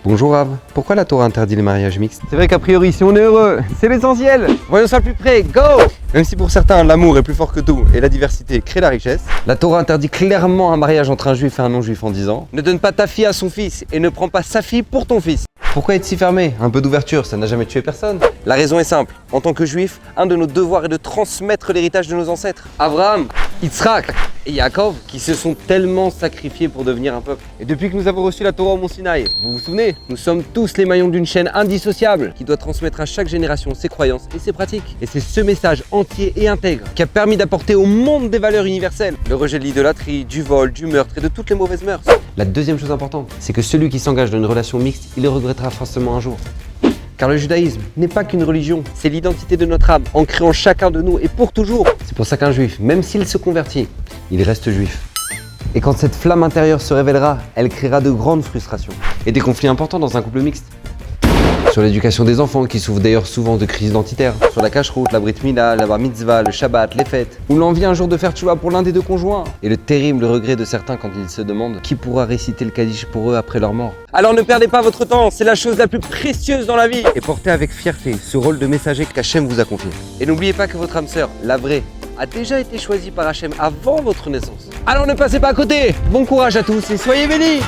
Bonjour Rav, pourquoi la Torah interdit les mariages mixtes? C'est vrai qu'a priori, si on est heureux, c'est l'essentiel. Voyons ça le plus près, go! Même si pour certains, l'amour est plus fort que tout et la diversité crée la richesse, la Torah interdit clairement un mariage entre un juif et un non-juif en disant: ne donne pas ta fille à son fils et ne prends pas sa fille pour ton fils. Pourquoi être si fermé? Un peu d'ouverture, ça n'a jamais tué personne. La raison est simple. En tant que juif, un de nos devoirs est de transmettre l'héritage de nos ancêtres. Abraham, Yitzhak et Yaakov, qui se sont tellement sacrifiés pour devenir un peuple. Et depuis que nous avons reçu la Torah au Mont Sinaï, vous vous souvenez, nous sommes tous les maillons d'une chaîne indissociable qui doit transmettre à chaque génération ses croyances et ses pratiques. Et c'est ce message entier et intègre qui a permis d'apporter au monde des valeurs universelles. Le rejet de l'idolâtrie, du vol, du meurtre et de toutes les mauvaises mœurs. La deuxième chose importante, c'est que celui qui s'engage dans une relation mixte, il le regrettera forcément un jour. Car le judaïsme n'est pas qu'une religion, c'est l'identité de notre âme, ancrée en chacun de nous et pour toujours. C'est pour ça qu'un juif, même s'il se convertit, il reste juif. Et quand cette flamme intérieure se révélera, elle créera de grandes frustrations et des conflits importants dans un couple mixte. Sur l'éducation des enfants, qui souffrent d'ailleurs souvent de crises identitaires, sur la cache-route, la brit mila, la bar mitzvah, le shabbat, les fêtes, ou l'envie un jour de faire tchouva pour l'un des deux conjoints, et le terrible regret de certains quand ils se demandent qui pourra réciter le Kaddish pour eux après leur mort. Alors ne perdez pas votre temps, c'est la chose la plus précieuse dans la vie, et portez avec fierté ce rôle de messager qu'Hachem vous a confié. Et n'oubliez pas que votre âme sœur, la vraie, a déjà été choisie par Hachem avant votre naissance. Alors ne passez pas à côté. Bon courage à tous et soyez bénis.